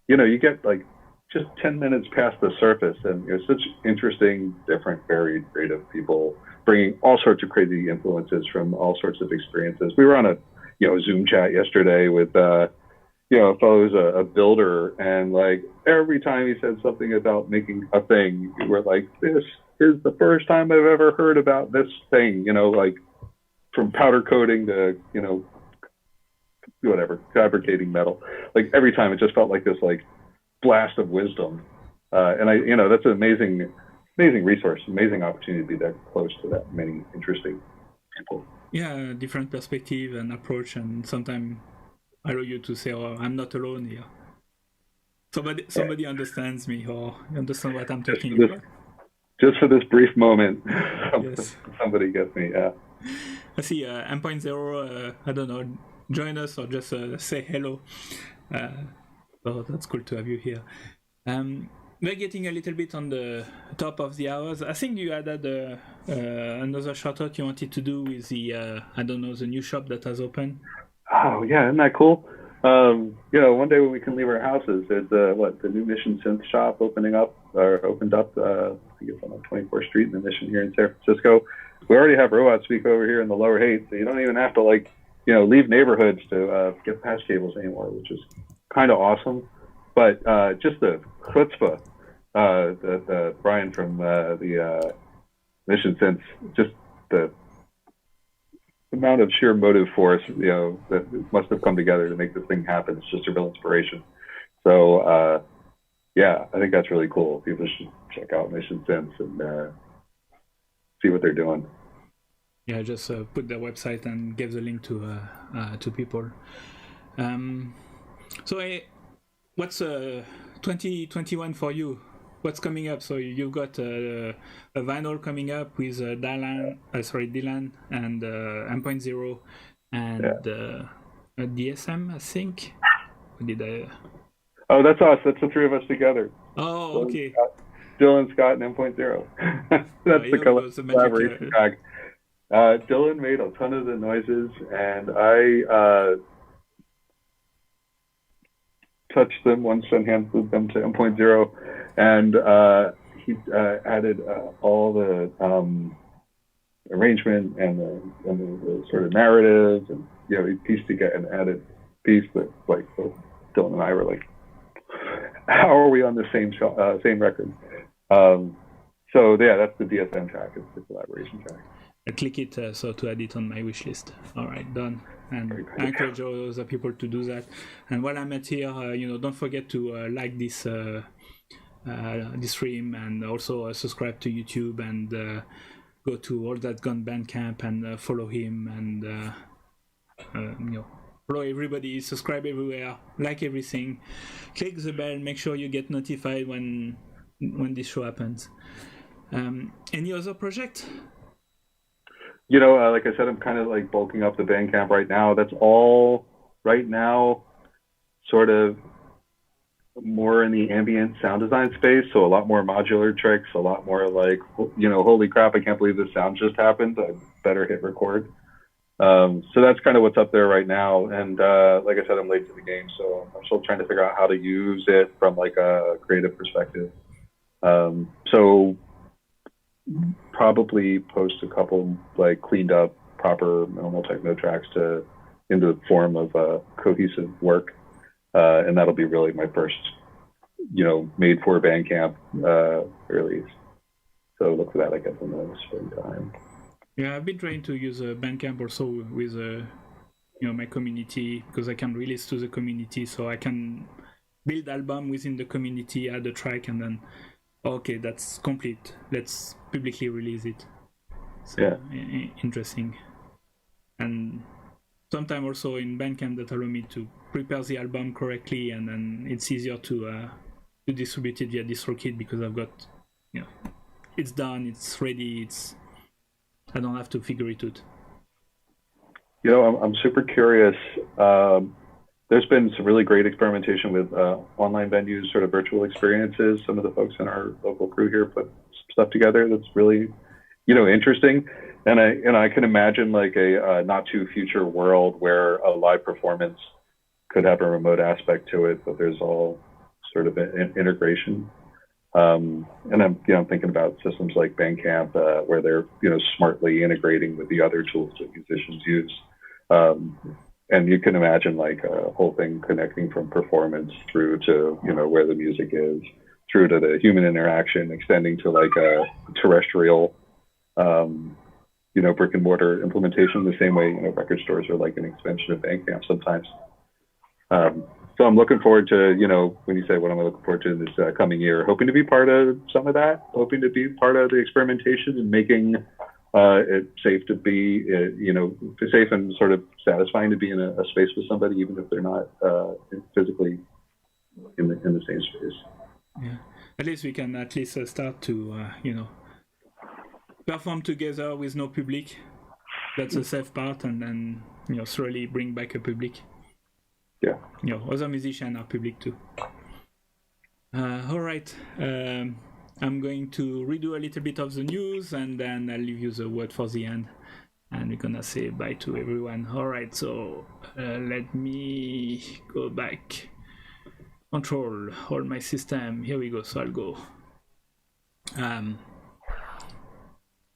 you get like just 10 minutes past the surface, and there's such interesting, different, varied, creative people bringing all sorts of crazy influences from all sorts of experiences. We were on a Zoom chat yesterday with a fellow who's a builder, and like every time he said something about making a thing, we're like, this is the first time I've ever heard about this thing, like from powder coating to, whatever, fabricating metal. Like every time it just felt like this like blast of wisdom. And that's an amazing resource, amazing opportunity to be that close to that many interesting people. Yeah, different perspective and approach, and sometimes allow you to say, "Oh, I'm not alone here. Somebody understands me, or understand what I'm talking about." Just for this brief moment, yes. Somebody gets me. Yeah. I see Endpoint Zero. I don't know, join us or just say hello. So that's cool to have you here. We're getting a little bit on the top of the hours. I think you had another shout out you wanted to do with the the new shop that has opened. Oh yeah, isn't that cool? One day when we can leave our houses, there's the new Mission Synth shop opened up. I think it's on 24th Street in the Mission here in San Francisco. We already have Robot Speak over here in the Lower Haight, so you don't even have to leave neighborhoods to get patch cables anymore, which is kind of awesome. But just the chutzpah, the Brian from the Mission Synth, just the amount of sheer motive force, that must have come together to make this thing happen. It's just a real inspiration. So, I think that's really cool. People should check out Mission Synth and see what they're doing. Yeah, just put their website and give the link to people. So, what's 2021 for you? What's coming up? So you've got a vinyl coming up with Dylan and Endpoint Zero and DSM, I think. Did I? Oh, that's us. That's the three of us together. Oh, okay. Dylan, Scott, and Endpoint Zero. That's the collaboration track. Dylan made a ton of the noises, and I touched them once and handed them to M.0, and he added all the arrangement and the sort of narrative, and he pieced together an added piece that like Dylan and I were like, how are we on the same record? So yeah, that's the DSM track. It's the collaboration track. I click it so to add it on my wish list. All right, done. And I encourage other people to do that. And while I'm at here, don't forget to like this stream, and also subscribe to YouTube, and go to All That Gone Bandcamp and follow him, and follow everybody, subscribe everywhere, like everything, click the bell, make sure you get notified when this show happens. Any other project? Like I said, I'm kind of like bulking up the Bandcamp right now. That's all right now, sort of more in the ambient sound design space. So a lot more modular tricks, a lot more like, holy crap, I can't believe this sound just happened. I better hit record. So that's kind of what's up there right now. And like I said, I'm late to the game, so I'm still trying to figure out how to use it from like a creative perspective. So probably post a couple like cleaned up, proper minimal techno tracks into the form of cohesive work, and that'll be really my first, made for Bandcamp release. So look for that, I guess, in the springtime. Yeah, I've been trying to use Bandcamp also with my community, because I can release to the community, so I can build album within the community, add a track, and then okay, that's complete. Let's publicly release it. So, yeah, interesting. And sometimes also in Bandcamp that allow me to prepare the album correctly, and then it's easier to distribute it via DistroKid, because I've got, it's done, it's ready, I don't have to figure it out. I'm super curious. There's been some really great experimentation with online venues, sort of virtual experiences. Some of the folks in our local crew here put stuff together that's really, interesting. And I can imagine like a not too future world where a live performance could have a remote aspect to it, but there's all sort of an integration. And I'm thinking about systems like Bandcamp, where they're smartly integrating with the other tools that musicians use. And you can imagine like a whole thing connecting from performance through to where the music is, through to the human interaction, extending to like a terrestrial brick and mortar implementation, the same way record stores are like an extension of Bandcamp sometimes. So I'm looking forward to, when you say what am I looking forward to this coming year, hoping to be part of some of that, hoping to be part of the experimentation and making it safe to be, safe and sort of satisfying to be in a space with somebody, even if they're not physically in the same space. Yeah, at least we can at least start to, perform together with no public. That's the safe part, and then, slowly bring back a public. Yeah. Other musicians are public too. All right. I'm going to redo a little bit of the news, and then I'll leave you the word for the end. And we're gonna say bye to everyone. All right. So let me go back. Control all my system. Here we go. So I'll go.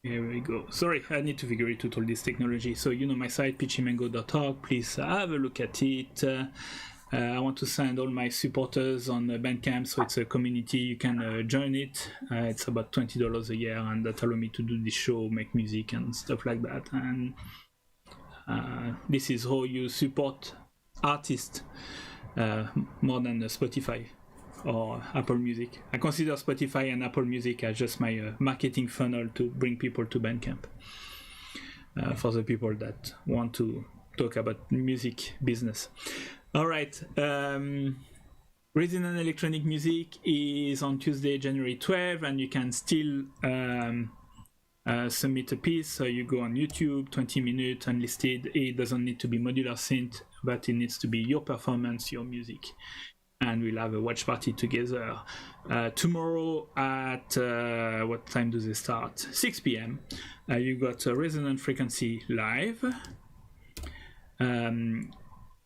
Here we go. Sorry, I need to figure it out, all this technology. So my site, pitchymango.org. Please have a look at it. I want to send all my supporters on Bandcamp, so it's a community. You can join it. It's about $20 a year, and that allows me to do this show, make music, and stuff like that. And this is how you support artists more than Spotify or Apple Music. I consider Spotify and Apple Music as just my marketing funnel to bring people to Bandcamp. For the people that want to talk about music business. All right. Resident Electronic Music is on Tuesday, January 12th, and you can still submit a piece. So you go on YouTube, 20 minutes, unlisted. It doesn't need to be modular synth, but it needs to be your performance, your music. And we'll have a watch party together tomorrow at what time do they start? 6 p.m. You got Resonant Frequency live.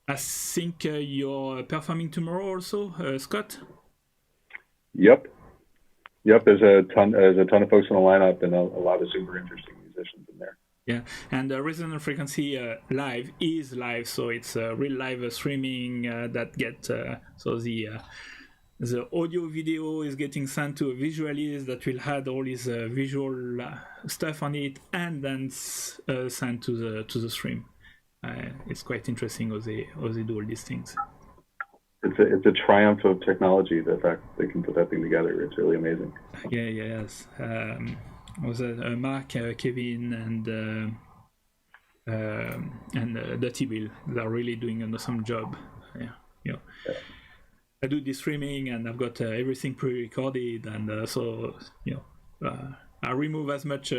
I think you're performing tomorrow also, Scott? Yep. There's a ton of folks on the lineup and a lot of super interesting musicians in there. Yeah, and Resonant Frequency live is live, so it's real live streaming that get so the audio video is getting sent to a visualist that will add all his visual stuff on it, and then sent to the stream. It's quite interesting how they do all these things. It's a triumph of technology, the fact they can put that thing together. It's really amazing. Yes. Was Mark, Kevin, and Dirty Bill? They're really doing an awesome job. Yeah. I do the streaming, and I've got everything pre-recorded, and so I remove as much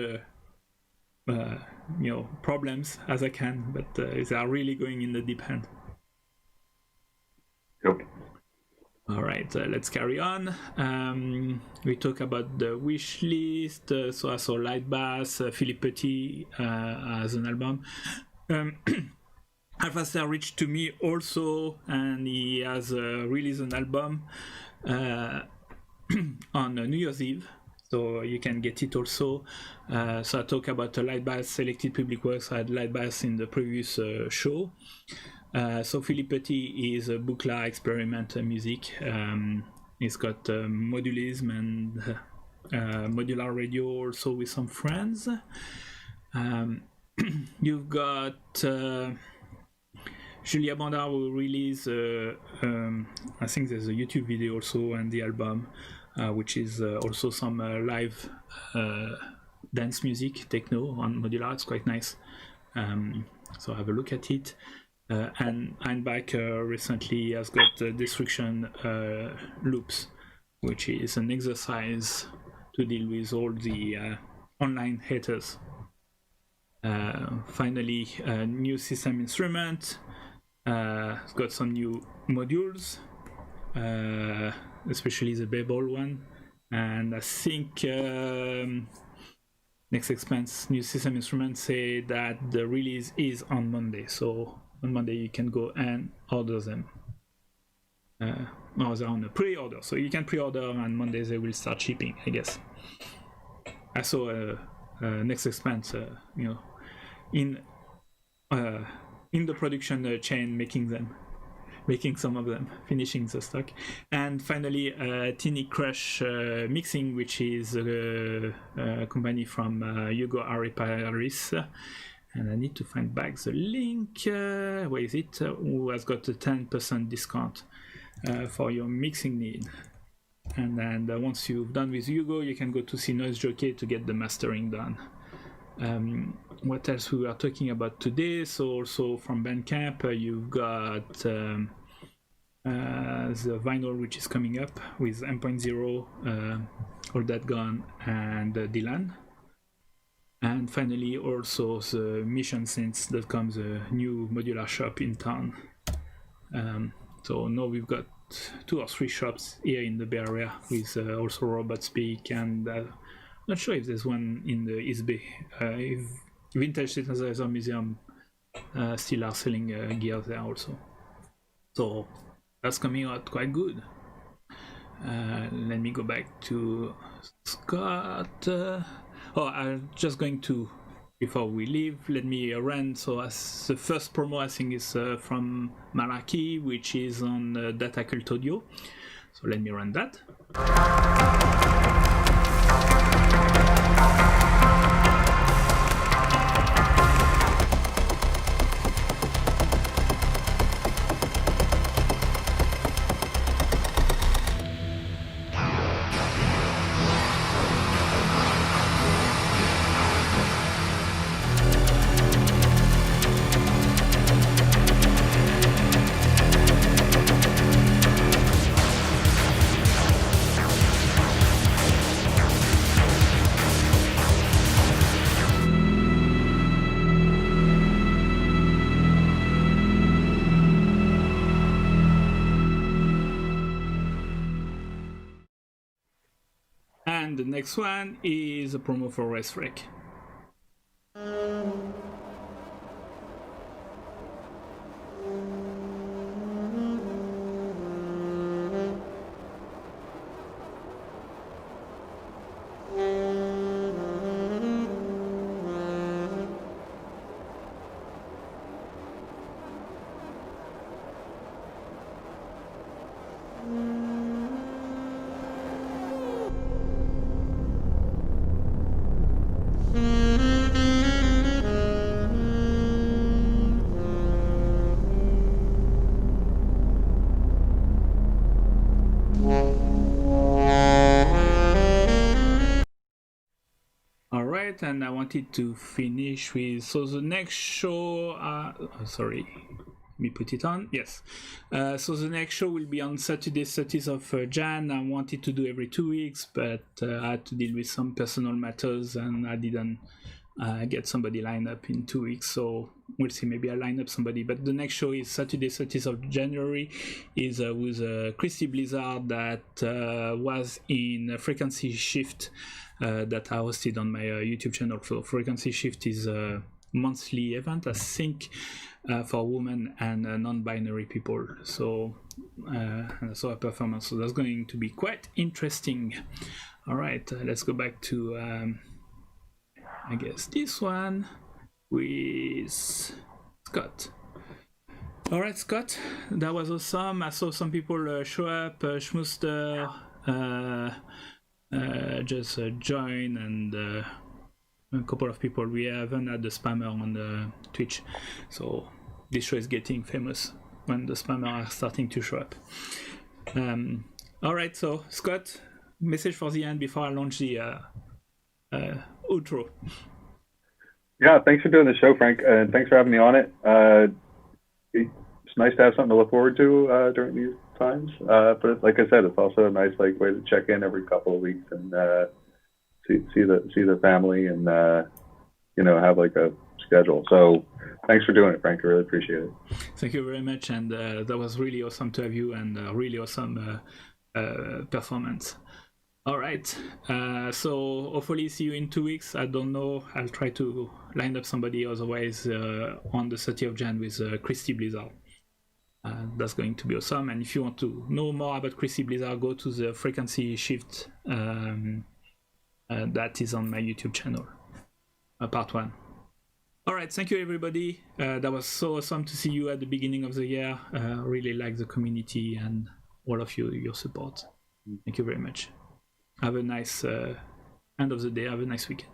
problems as I can, but they are really going in the deep end. Yep. All right, let's carry on. We talk about the wish list. So I saw Light Bass, Philippe Petit as an album. Alpha reached to me also, and he has released an album on New Year's Eve, so you can get it also. So I talk about Light Bass selected public works. I had Light Bass in the previous show. So Philippe Petit is a Buchla experiment music. He's got modulism and modular radio also with some friends. You've got Julia Bonar will release, I think there's a YouTube video also, and the album, which is also some live dance music, techno on modular. It's quite nice. So have a look at it. And Einbach recently has got Destruction Loops, which is an exercise to deal with all the online haters. Finally, a new system instrument. It's got some new modules, especially the Babel one. And I think Next Expense new system instrument say that the release is on Monday. So on Monday you can go and order them. They're on a pre-order, so you can pre-order, and Monday they will start shipping, I guess. I saw Next Expense, in the production chain, making some of them, finishing the stock. And finally, Teeny Crush Mixing, which is a company from Hugo Ari Paris. And I need to find back the link. Where is it? Who has got a 10% discount for your mixing need. And then once you've done with Hugo, you can go to see Noise Jockey to get the mastering done. What else we are talking about today? So also from Bandcamp, you've got the vinyl which is coming up with M.0, All That Gone, and Dylan. And finally also the Mission Synths that comes a new modular shop in town. So now we've got 2 or 3 shops here in the Bay Area with also Robot Speak, and not sure if there's one in the East Bay. If Vintage Synthesizer Museum still are selling gear there also. So that's coming out quite good. Let me go back to Scott. I'm just going to, before we leave, let me run. So as the first promo I think is from Malaki, which is on Data Cult Audio. So let me run that. And the next one is a promo for RusticNerd. right, and I wanted to finish with, so the next show, sorry, let me put it on, yes. So the next show will be on Saturday, 30th of Jan. I wanted to do every 2 weeks, but I had to deal with some personal matters, and I didn't get somebody lined up in 2 weeks, so we'll see, maybe I'll line up somebody. But the next show is Saturday, 30th of January, is with Christy Blizzard that was in Frequency Shift that I hosted on my YouTube channel. So Frequency Shift is a monthly event, I think, for women and non-binary people. So and I saw a performance, so that's going to be quite interesting. All right, let's go back to I guess this one with Scott. All right, Scott, that was awesome. I saw some people show up, Schmuster just join, and a couple of people. We haven't had the spammer on the Twitch, so this show is getting famous when the spammer are starting to show up. All right, so Scott, message for the end before I launch the outro. Yeah, thanks for doing the show, Frank, and thanks for having me on it. It's nice to have something to look forward to during these times. But like I said, it's also a nice way to check in every couple of weeks and see the family and have a schedule. So thanks for doing it, Frank. I really appreciate it. Thank you very much, and that was really awesome to have you, and really awesome performance. All right, so hopefully see you in 2 weeks. I don't know, I'll try to line up somebody otherwise on the 30th of Jan with Christy Blizzard. That's going to be awesome. And if you want to know more about Christy Blizzard, go to the Frequency Shift that is on my YouTube channel, part 1. All right, thank you everybody. That was so awesome to see you at the beginning of the year. Really like the community and all of your support. Thank you very much. Have a nice end of the day. Have a nice weekend.